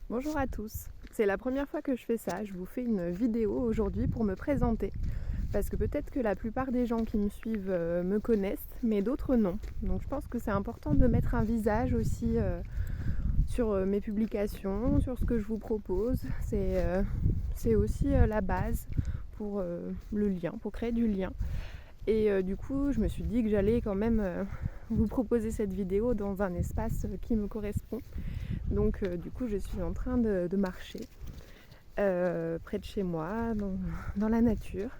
Bonjour à tous, c'est la première fois que je fais ça, je vous fais une vidéo aujourd'hui pour me présenter. Parce que peut-être que la plupart des gens qui me suivent me connaissent, mais d'autres non. Donc je pense que c'est important de mettre un visage aussi sur mes publications, sur ce que je vous propose. C'est aussi la base pour le lien, pour créer du lien. Et du coup, je me suis dit que j'allais quand même vous proposer cette vidéo dans un espace qui me correspond. Donc du coup, je suis en train de marcher près de chez moi, dans la nature.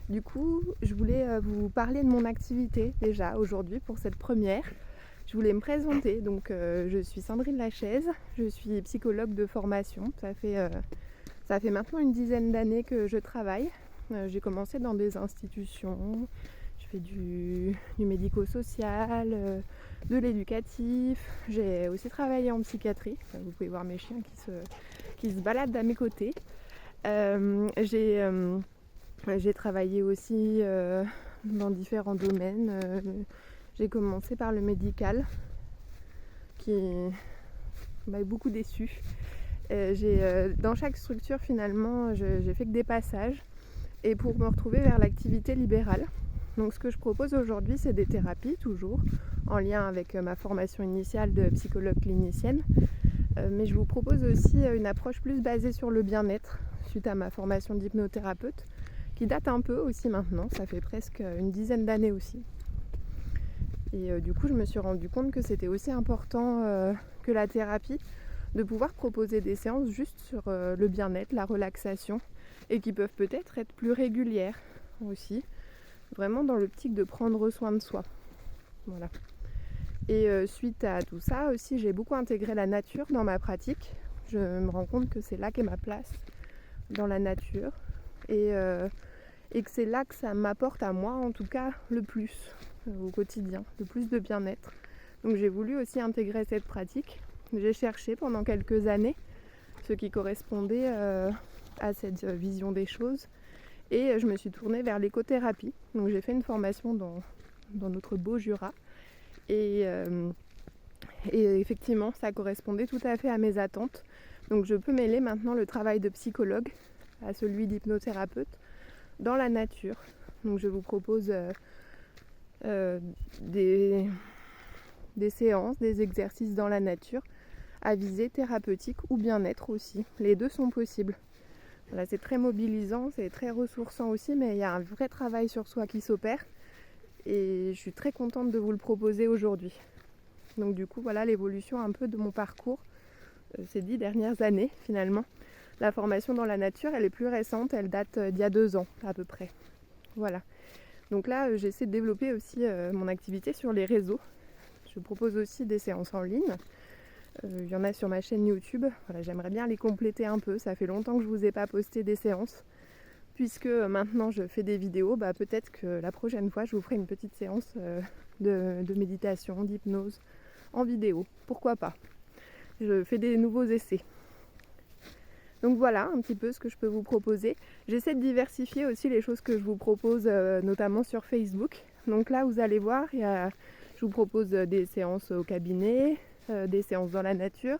Du coup, je voulais vous parler de mon activité déjà aujourd'hui pour cette première. Je voulais me présenter, donc je suis Sandrine Lachaise, je suis psychologue de formation. Ça fait maintenant une dizaine d'années que je travaille. J'ai commencé dans des institutions, je fais du médico-social, de l'éducatif. J'ai aussi travaillé en psychiatrie. Vous pouvez voir mes chiens qui se baladent à mes côtés. J'ai travaillé aussi dans différents domaines. J'ai commencé par le médical, qui m'a beaucoup déçue. Dans chaque structure, finalement, j'ai fait que des passages. Et pour me retrouver vers l'activité libérale. Donc ce que je propose aujourd'hui, c'est des thérapies, toujours, en lien avec ma formation initiale de psychologue clinicienne. Mais je vous propose aussi une approche plus basée sur le bien-être, suite à ma formation d'hypnothérapeute, qui date un peu aussi maintenant, ça fait presque une dizaine d'années aussi. Et du coup, je me suis rendu compte que c'était aussi important que la thérapie, de pouvoir proposer des séances juste sur le bien-être, la relaxation, et qui peuvent peut-être être plus régulières aussi, vraiment dans l'optique de prendre soin de soi. Voilà. Et suite à tout ça aussi, j'ai beaucoup intégré la nature dans ma pratique. Je me rends compte que c'est là qu'est ma place, dans la nature, et que c'est là que ça m'apporte à moi en tout cas le plus au quotidien, le plus de bien-être. Donc j'ai voulu aussi intégrer cette pratique. J'ai cherché pendant quelques années ce qui correspondait à cette vision des choses, et je me suis tournée vers l'écothérapie. Donc j'ai fait une formation dans notre beau Jura, et effectivement ça correspondait tout à fait à mes attentes. Donc je peux mêler maintenant le travail de psychologue à celui d'hypnothérapeute dans la nature. Donc je vous propose des séances, des exercices dans la nature à visée thérapeutique ou bien-être aussi. Les deux sont possibles. Voilà, c'est très mobilisant, c'est très ressourçant aussi, mais il y a un vrai travail sur soi qui s'opère, et je suis très contente de vous le proposer aujourd'hui. Donc du coup, voilà l'évolution un peu de mon parcours ces 10 dernières années finalement. La formation dans la nature, elle est plus récente, elle date d'il y a 2 ans à peu près. Voilà. Donc là, j'essaie de développer aussi mon activité sur les réseaux. Je propose aussi des séances en ligne. Il y en a sur ma chaîne YouTube. Voilà, j'aimerais bien les compléter un peu. Ça fait longtemps que je ne vous ai pas posté des séances. Puisque maintenant je fais des vidéos, peut-être que la prochaine fois je vous ferai une petite séance de méditation, d'hypnose en vidéo. Pourquoi pas? Je fais des nouveaux essais. Donc voilà un petit peu ce que je peux vous proposer. J'essaie de diversifier aussi les choses que je vous propose, notamment sur Facebook. Donc là vous allez voir, je vous propose des séances au cabinet, des séances dans la nature.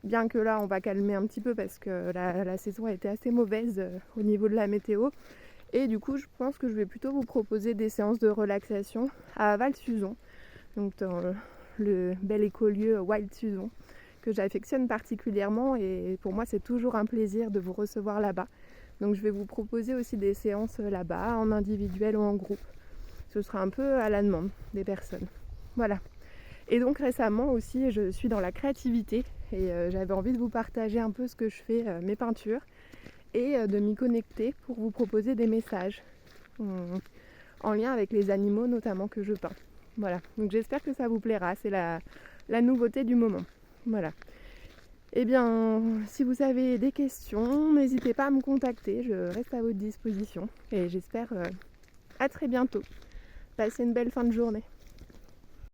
Bien que là on va calmer un petit peu parce que la saison a été assez mauvaise au niveau de la météo. Et du coup je pense que je vais plutôt vous proposer des séances de relaxation à Val-Suzon, donc dans le bel écolieu Wild-Suzon, que j'affectionne particulièrement, et pour moi c'est toujours un plaisir de vous recevoir là-bas. Donc je vais vous proposer aussi des séances là-bas, en individuel ou en groupe. Ce sera un peu à la demande des personnes. Voilà. Et donc récemment aussi, je suis dans la créativité, et j'avais envie de vous partager un peu ce que je fais, mes peintures, et de m'y connecter pour vous proposer des messages en lien avec les animaux notamment que je peins. Voilà, donc j'espère que ça vous plaira, c'est la nouveauté du moment. Voilà. Eh bien, si vous avez des questions, n'hésitez pas à me contacter, je reste à votre disposition, et j'espère à très bientôt. Passez une belle fin de journée.